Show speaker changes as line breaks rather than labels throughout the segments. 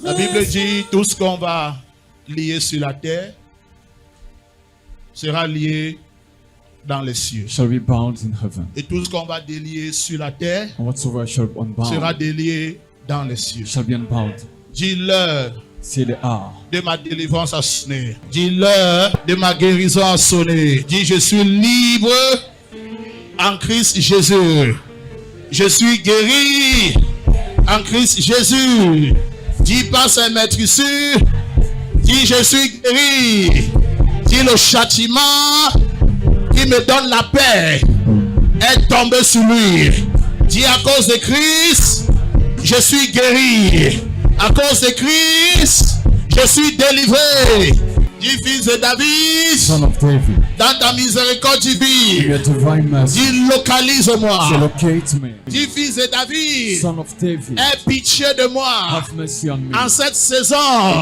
La Bible dit tout ce qu'on va lier sur la terre sera lié dans les cieux.
Shall be bound in heaven.
Et tout ce qu'on va délier sur la terre
And whatsoever shall be
sera
unbound
délié dans les cieux.
shall be unbound.
Dis l'heure
See the hour.
de ma délivrance a sonné. Dis l'heure de ma guérison a sonné. Dis je suis libre en Christ Jésus. Je suis guéri en Christ Jésus. Dis pas c'est maître sûr. Dis je suis guéri. Dis le châtiment qui me donne la paix est tombé sur lui. Dis à cause de Christ, je suis guéri. À cause de Christ, je suis délivré. Dis fils de David,
Son of David,
dans ta miséricorde
in
divine,
your divine mercy,
dis localise-moi.
locate me.
Dis fils de David,
Son of David,
aie pitié de moi.
have mercy on me.
En cette saison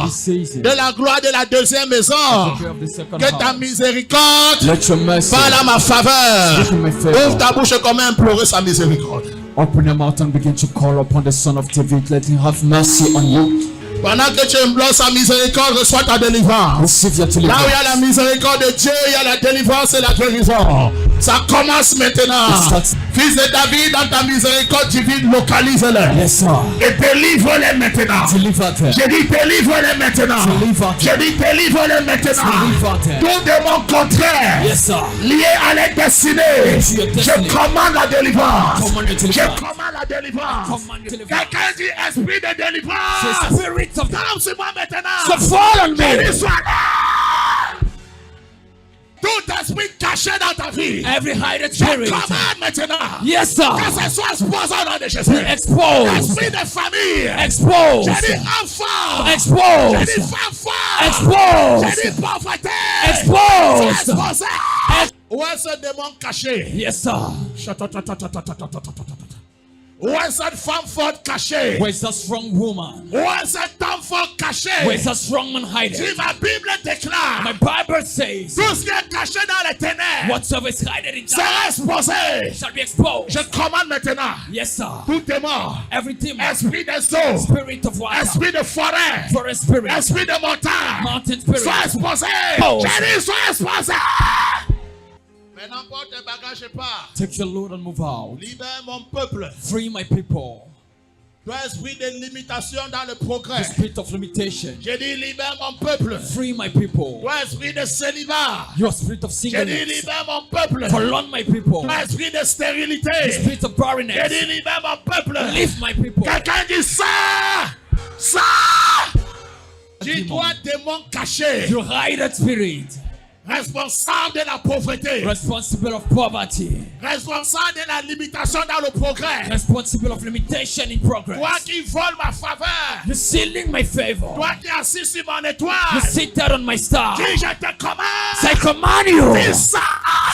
This season,
de la gloire de la deuxième maison,
the prayer of the second
que ta
house,
miséricorde
let your mercy
parle à ma faveur.
speak in my favor.
Ouvre ta bouche comme implorer sa miséricorde.
Open your mouth and begin to call upon the Son of David. Let him have mercy on you.
Pendant que tu implores sa miséricorde, reçois ta délivrance.
Receive your
Là où il y a la
deliverance.
miséricorde de Dieu, il y a la délivrance et la guérison. Ça commence maintenant.
It starts-
Fils de David, dans ta miséricorde divine, localise-les.
Yes, sir.
Et délivre-les maintenant.
Deliver them.
J'ai dit délivre-les maintenant.
Deliver them.
J'ai dit délivre-les maintenant.
Deliver them.
Tout démon contraire
Yes, sir.
lié à la destinée.
To your destiny.
Je commande la délivrance.
Command your
Je
deliverance.
commande la délivrance.
Command your deliverance.
Quelqu'un dit esprit de délivrance.
Say, Spirit of
Tombe sur moi maintenant.
So fall on
Béni
me.
soit là. Tout esprit caché dans ta vie.
Every hidden
Je
spirit.
commande maintenant.
Yes, sir.
Que ce soit exposé au nom de Jésus.
Exposed.
Esprit de famille.
Exposed.
J'ai dit enfant. J'ai
Exposed.
dit femme forte.
Exposed.
J'ai dit pauvreté.
Exposed.
Sois exposé. Où est ce démon caché?
Yes, sir.
Où est cette femme forte cachée?
Where's that strong woman?
Où est cet homme fort caché?
Where's that strong man hiding?
Si ma Bible déclare,
My Bible says,
tout ce qui est caché dans les ténèbres
whatsoever is hidden in
sera
darkness
exposé.
shall be exposed.
Je commande maintenant
Yes, sir.
tout démon,
Every demon,
esprit des eaux,
spirit of water,
esprit de forêt,
forest spirit,
esprit de montagne,
mountain spirit,
sois exposé.
Oh.
J'ai dit sois exposé. Maintenant porte tes bagages et pars.
take your load and move out.
Libère mon peuple.
Free my people.
Toi esprit de limitation dans le
The
progrès.
spirit of limitation.
J'ai dit libère mon peuple.
Free my people.
Toi esprit de célibat.
Your spirit of
J'ai dit
singleness.
libère mon peuple.
Colon my people.
Toi esprit de
The
stérilité.
spirit of
J'ai
barrenness.
dit libère mon peuple.
Leave my people.
Quelqu'un dit ça. Ça. Dis-toi démon caché.
You hidden spirit.
Responsable de la pauvreté.
Responsible of poverty.
Responsable de la limitation dans le progrès.
Responsible of limitation in progress.
Toi qui voles ma faveur.
You're sealing my favor.
Toi qui assis sur mon
You
étoile.
sit there on my star.
Dis je te commande.
Say, command you.
Dis ça.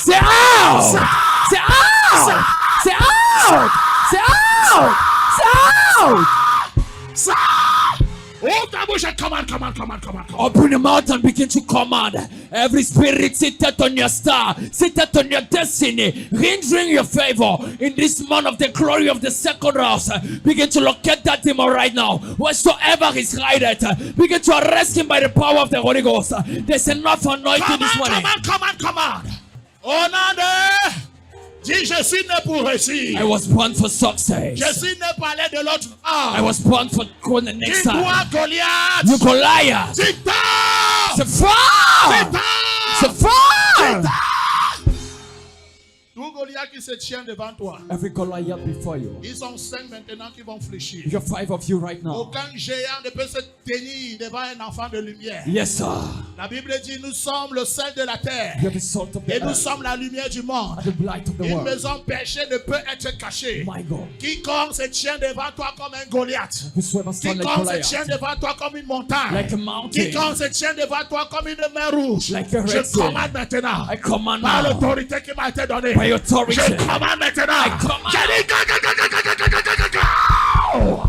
Say out. Say out. Say out. Say out. Say out.
Ça. Ouvre ta bouche et commande.
Open your mouth and begin to command. Every spirit seated on your star, seated on your destiny, rendering your favor in this month of the glory of the second house. Begin to locate that demon right now. Whatsoever is hidden, begin to arrest him by the power of the Holy Ghost. There's enough anointing this morning.
Commande. Au nom de... Dis je suis né pour réussir.
I was born for success.
Je suis né pour aller de l'autre
I
bord.
was born for going the next
Dis-toi
time.
Goliath.
You Goliath.
Dis-toi.
C'est fort. C'est fort.
Tout Goliath qui se tient devant toi.
Every Goliath before you.
Ils sont 5 maintenant qui vont fléchir.
You're 5 of you right now.
Aucun géant ne peut se tenir devant un enfant de lumière.
Yes, sir.
La Bible dit nous sommes le sel de la terre.
You're the salt of the
Et nous
earth,
sommes la lumière du monde.
the light of the
Une
world.
maison perchée ne peut être cachée.
My God.
Quiconque se tient devant toi comme un Goliath.
Whosoever stand like
Quiconque se tient
Goliath,
devant toi comme une montagne.
like a mountain,
Quiconque se tient devant toi comme une mer rouge.
Like a red
Je
sea.
commande maintenant.
I command
Par
now,
l'autorité qui m'a été donnée.
by authority,
Je commande maintenant.
command.
J'ai dit go.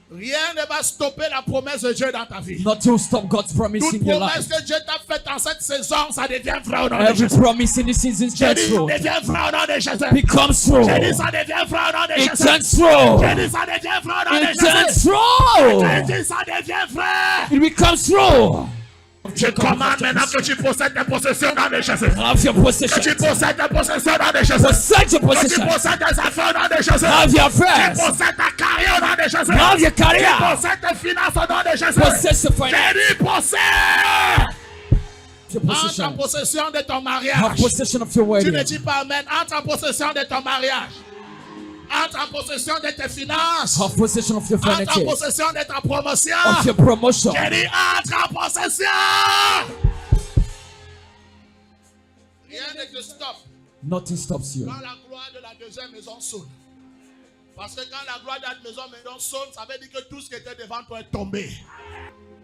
Rien ne va stopper la promesse de Dieu dans ta vie.
Not to stop God's promise
Toute
in your
promesse
life.
que Dieu t'a faite en cette saison, ça devient vrai au nom de
Every
Jésus.
promise in this season
J'ai dit,
turns
ça
true.
devient vrai au nom de Jésus.
Becomes true.
J'ai dit, ça devient vrai au nom de
It
Jésus.
turns true.
J'ai dit, ça devient vrai au nom de
It turns
Jésus. J'ai
true.
dit, ça devient vrai.
It becomes true.
Je commande maintenant que tu possèdes tes possessions dans le Jésus.
Have your
Que tu
possession.
possèdes tes possessions dans le Jésus.
Possess your
Que tu
possession.
possèdes tes affaires dans le Jésus.
Have your
Tu
affairs.
possèdes ta carrière dans le Jésus.
Have your
Tu
career.
possèdes tes finances dans le Jésus.
Possess your finance.
J'ai dit possède.
Your
Entre en
possession.
possession de ton
Have
mariage.
possession of your
Tu ne
wedding.
dis pas amen. Entre en possession de ton mariage. Entre en possession de tes finances.
Have possession of your
Entre en
finances.
possession de ta promotion.
Of your promotion.
J'ai dit entre en possession. Rien ne te stoppe
Nothing stops you.
quand la gloire de la deuxième maison sonne. Parce que quand la gloire de la maison sonne, ça veut dire que tout ce qui était devant toi est tombé.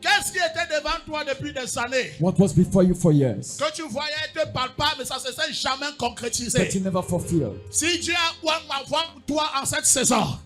Qu'est-ce qui était devant toi depuis des années?
What was before you for years,
Que tu voyais être palpable, mais ça ne s'est jamais
that
concrétisé.
you never fulfilled.
Si Dieu a envoyé toi en cette saison,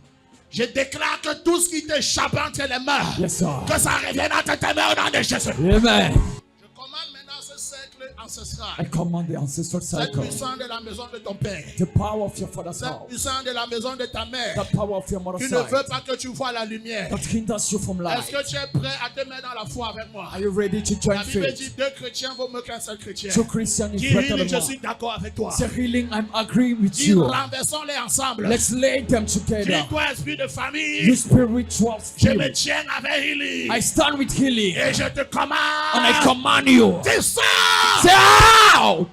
je déclare que tout ce qui t'échappe entre les mains,
Yes, sir.
que ça revienne entre tes mains au nom de Jésus.
Amen.
Je commande maintenant ce cercle
I
ancestral.
command the ancestral
Cette
cycle.
puissance de la maison de ton père.
The power of your father's
Cette
house.
puissance de la maison de ta mère.
The power of your
Tu
mother's
ne
side.
veux pas que tu vois la lumière.
That hinders you from life.
Est-ce que tu es prêt à te mettre dans la foi avec moi?
Are you ready to join
La Bible dit
faith?
2 chrétiens vaut mieux qu'un seul chrétien.
Two Christian is
Dis
better
healing, je
than
suis
one.
d'accord avec toi.
Say healing, I'm agreeing with
Dis
you.
renversons-les ensemble.
Let's lay them together.
Dis toi esprit de
You
famille,
spiritual
je me
spirit.
tiens avec healing.
I stand with healing.
Et je te
And I
commande.
command you.
Dis ça.
Say out.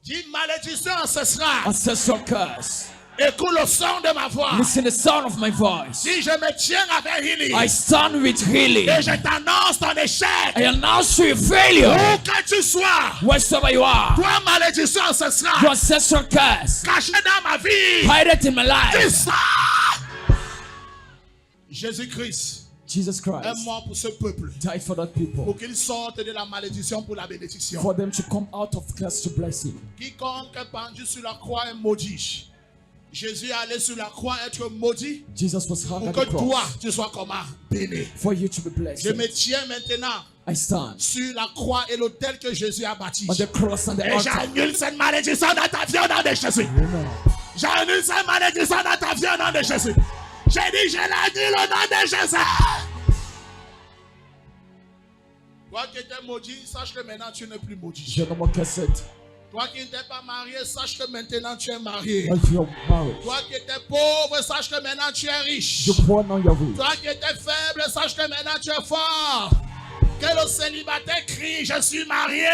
Dis malédiction ancestrale.
Ancestral curse.
Écoute le son de ma voix.
Listen the sound of my voice.
Si je me tiens avec healing.
I stand with healing.
Et je t'annonce ton échec.
I announce your failure.
Où que tu sois.
Wheresoever you are.
Toi malédiction
Your
ancestrale.
ancestral curse.
Caché dans ma vie.
Hide it in my
Dis
life.
ça. Jésus-Christ
Jesus
est
Christ
mort pour ce peuple.
died for that people.
Pour qu'il sorte de la malédiction pour la bénédiction.
For them to come out of curse to blessing.
Quiconque est pendu sur la croix est maudit. Jésus est allé sur la croix être maudit
Jesus was hung
pour
at
que
the
toi,
cross.
tu sois comment? Béni.
For you to be blessed.
Je me tiens maintenant
I stand
sur la croix et l'autel que Jésus a bâti.
on the cross and the
Et
altar.
j'annule cette malédiction dans ta vie au nom de Jésus.
Amen.
J'annule cette malédiction dans ta vie au nom de Jésus. J'ai dit, je l'annule au nom de Jésus. Toi qui étais maudit, sache que maintenant tu n'es plus maudit.
You're no more cursed.
Toi qui n'étais pas marié, sache que maintenant tu es marié.
If you're married,
Toi qui étais pauvre, sache que maintenant tu es riche.
you're poor now, you're rich.
Toi qui étais faible, sache que maintenant tu es fort. Que le célibataire crie, je suis marié.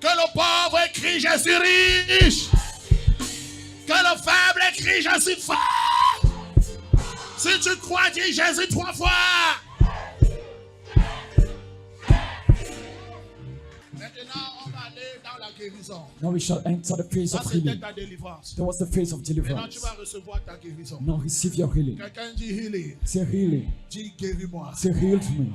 Que le pauvre crie, je suis riche. Que le faible crie, je suis fort. Si tu crois, dis Jésus 3 fois. Maintenant, on va aller dans la guérison.
Now we shall enter the phase
Ça,
of
c'était
healing.
ta délivrance.
There was the phase of
Maintenant, tu
deliverance.
vas recevoir ta guérison.
Now receive your healing.
Quelqu'un dit healing.
Say healing.
Dis guéris-moi.
Say healed me.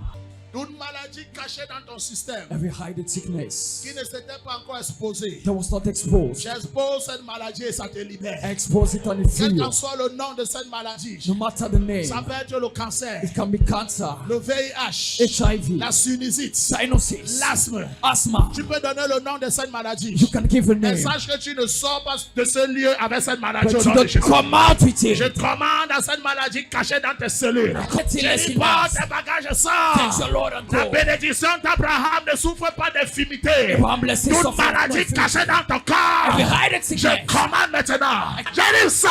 Toute maladie cachée dans ton système
Every hidden sickness
qui ne s'était pas encore exposée.
that was not exposed,
J'expose cette maladie et ça te libère.
expose it and it free
Quel
you.
qu'en soit le nom de cette maladie,
No matter the name,
ça peut être le cancer,
it can be cancer,
le VIH,
HIV,
la sinusite,
sinuses,
l'asthme.
asthma.
Tu peux donner le nom de cette maladie.
You can give a
Mais
name,
sache que tu ne sors pas de ce lieu avec cette maladie.
but
Au
you
nom de
don't
Jésus.
come out with
Je
it.
commande à cette maladie cachée dans tes cellules.
Cut it
Je
as
dis
it
pas
does.
tes bagages,
Thank
sors.
you, Lord, and
La
go.
bénédiction d'Abraham ne souffre pas d'infimité.
Abraham blessings
Toute
of
maladie
every
cachée dans ton corps.
hidden
Je
sickness.
commande maintenant. Je dis ça.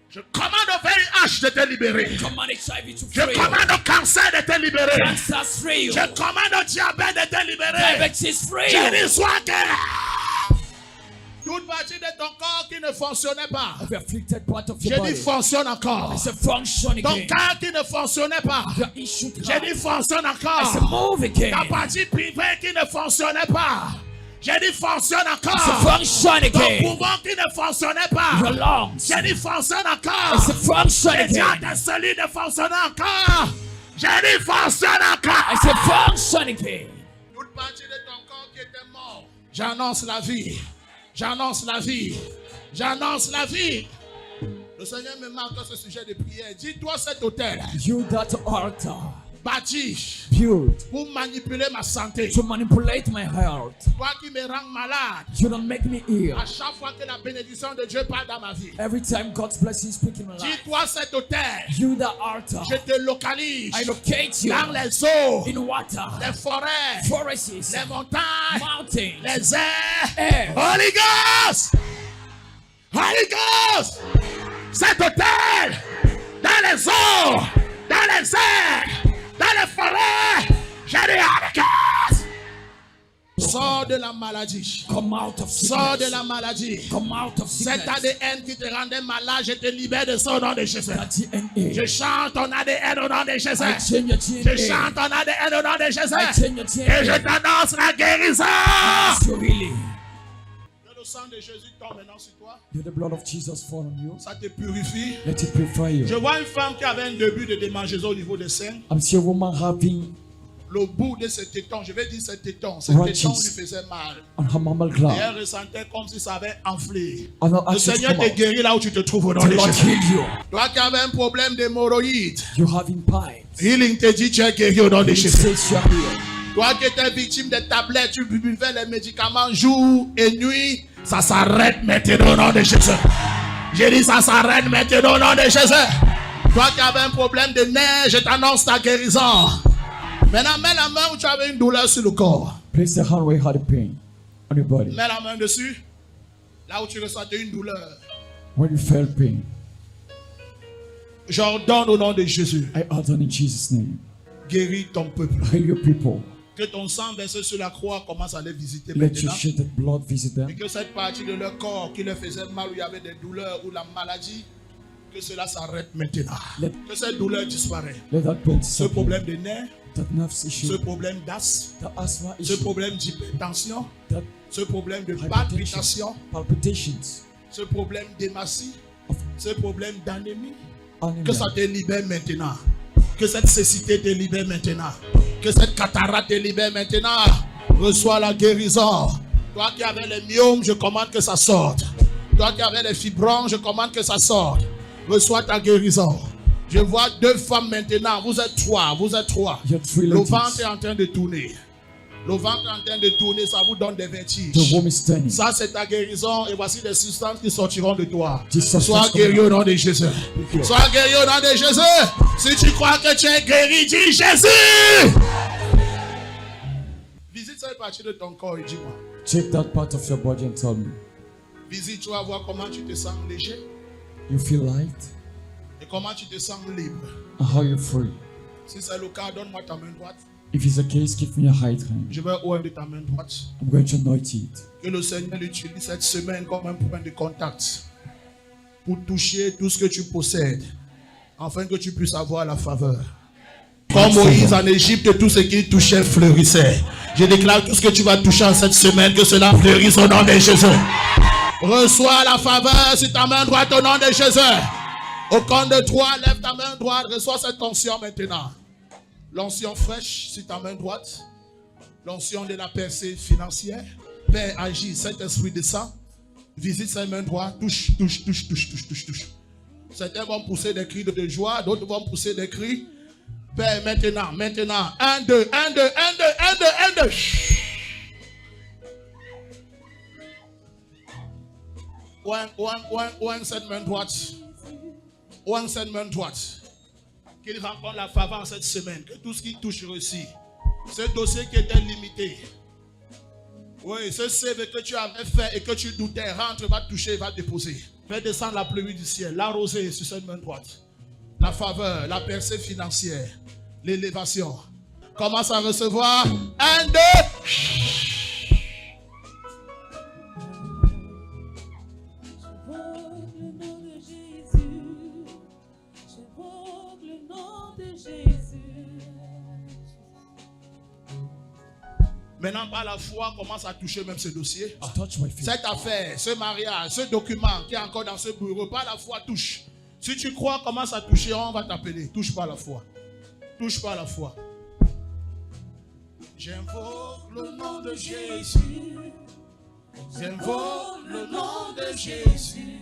Je commande au VIH de te libérer.
Command HIV to
Je
free you.
commande au cancer de te libérer.
Cancer's free you.
Je commande au diabète de te libérer.
Diabetes free
Je
you.
dis sois guéri. Toute partie de ton corps qui ne fonctionnait pas.
Every afflicted part of
Je
your
dis
body
fonctionne encore.
is a function
Ton
again.
cœur qui ne fonctionnait pas.
Your issue
Je dis fonctionne
is a
encore.
move again.
Ta partie privée qui ne fonctionnait pas. Je dis fonctionne
It's a
encore.
function
Ton
again.
poumon qui ne fonctionnait
Your
pas.
lungs.
Je dis fonctionne
It's a
encore.
function
Je dis à
again.
tes cellules de fonctionner encore. Je dis fonctionne
It's
encore.
a function again.
Toute partie de ton corps qui était mort. J'annonce la vie. J'annonce la vie. J'annonce la vie. Le Seigneur me marque ce sujet de prière. Dis-toi cet hôtel
You that altar
bâti
built
pour manipuler ma santé.
to manipulate my health.
Toi qui me rends malade.
You don't make me ill.
À chaque fois que la bénédiction de Dieu parle dans ma vie.
Every time God's blessing speak in my life.
Dis-toi cet hôtel.
You the altar.
Je te localise
I locate you
dans les eaux,
in water,
les forêts,
forests,
les montagnes,
mountains,
les airs.
air.
Holy Ghost! Holy Ghost! Cet hôtel, dans les eaux, dans les airs, dans les forêts, j'ai dit Holy Ghost! Sors de la maladie.
Come out of
Sors de
sickness.
la maladie.
Come out of
Cet
sickness.
ADN qui te rendait malade, je te libère de son nom de Jésus.
That DNA.
Je chante ton ADN au nom de Jésus.
I change your
Je
DNA.
chante ton ADN au nom de
I
Jésus.
change your
Et je
DNA.
t'annonce la guérison.
So really,
Que le sang de Jésus tombe maintenant sur toi.
let the blood of Jesus fall on you.
Ça te purifie.
Let it purify
Je
you.
vois une femme qui avait un début de démangeaison au niveau des seins.
I'm seeing a woman having
Le bout de ce téton, je vais dire ce téton
Righteous.
lui faisait mal.
on her mammal
Et
gland.
elle ressentait comme si ça avait enflé.
I'm not
Le
asking to
Seigneur
come
te
out.
guérit là où tu te trouves au nom
The
de
Lord
Jésus.
heal you.
Toi qui avais un problème d'hémorroïdes,
You having pipes.
healing te dit tu es guéri au nom de
It
Jésus.
says you're healed.
Toi qui étais victime des tablettes, tu buvais les médicaments jour et nuit, ça s'arrête maintenant au nom de Jésus. J'ai dit ça s'arrête maintenant au nom de Jésus. Toi qui avais un problème de nerfs, je t'annonce ta guérison. Maintenant, mets la main où tu avais une douleur sur le corps.
Place the hand where you had a pain on your body.
Mets la main dessus. Là où tu ressentais une douleur.
When you felt pain,
J'ordonne au nom de Jésus.
I order in Jesus' name.
Guéris ton peuple.
Heal your people.
Que ton sang versé sur la croix commence à les visiter
Let your
maintenant.
shedded blood visit
Et
them.
que cette partie de leur corps qui leur faisait mal, où il y avait des douleurs ou la maladie, que cela s'arrête maintenant.
Let,
Que cette douleur disparaisse.
let that pain
Ce
disappear.
problème de nerfs,
That nerves
ce
issue,
problème d'asthme,
the asthma
ce
issue,
problème d'hypertension,
that
ce problème de
hypertension,
palpitation,
palpitations,
ce problème d'hématie,
of
ce problème d'anémie, que
anemia.
ça te libère maintenant. Que cette cécité te libère maintenant. Que cette cataracte te libère maintenant. Reçois la guérison. Toi qui avais les myomes, je commande que ça sorte. Toi qui avais les fibromes, je commande que ça sorte. Reçois ta guérison. Je vois deux femmes maintenant. Vous êtes trois. Vous êtes trois.
You're three
Le
ladies.
ventre est en train de tourner. Le ventre est en train de tourner. Ça vous donne des
The
vertiges.
womb is turning.
Ça, c'est ta guérison. Et voici les substances qui sortiront de toi.
Jesus
Sois
Christ,
guéri au nom de Jésus.
you.
Sois guéri au nom de Jésus. Si tu crois que tu es guéri, dis Jésus. Visite cette partie de ton corps et dis-moi.
Check that part of your body and tell me.
Visite, tu vas voir comment tu te sens léger
You feel light
et comment tu te sens libre.
and how you're free.
Si c'est le cas, donne-moi ta main droite.
If it's the case, give me your right hand.
Je vais oindre ta main droite.
I'm going to anoint it.
Que le Seigneur utilise cette semaine comme un point de contact pour toucher tout ce que tu possèdes, afin que tu puisses avoir la faveur. Comme Moïse en Égypte, tout ce qu'il touchait fleurissait. Je déclare tout ce que tu vas toucher en cette semaine, que cela fleurisse au nom de Jésus. Reçois la faveur sur ta main droite au nom de Jésus. Au compte de 3, lève ta main droite, reçois cette onction maintenant. L'onction fraîche sur ta main droite. L'onction de la percée financière. Père, agis, Saint-Esprit descend. Visite sa main droite, touche, touche, touche, touche, touche, touche, touche. Certains vont pousser des cris de joie, d'autres vont pousser des cris. Père, maintenant, maintenant. 1, 2, 1, 2, 1, 2, 1, 2, 1, 2. Ouin cette main droite. Ouin cette main droite. Qu'il rencontre la faveur cette semaine. Que tout ce qui touche réussit. Ce dossier qui était limité. Oui, ce CV que tu avais fait et que tu doutais, rentre, va toucher, va déposer. Fais descendre la pluie du ciel, l'arroser sur cette main droite. La faveur, la percée financière, l'élévation. Commence à recevoir. 1, 2. Maintenant, par la foi, commence à toucher même ce dossier.
Touch my feet.
Cette affaire, ce mariage, ce document qui est encore dans ce bureau, par la foi, touche. Si tu crois, commence à toucher, on va t'appeler. Touche par la foi. Touche par la foi. J'invoque le nom de Jésus. J'invoque le nom de Jésus.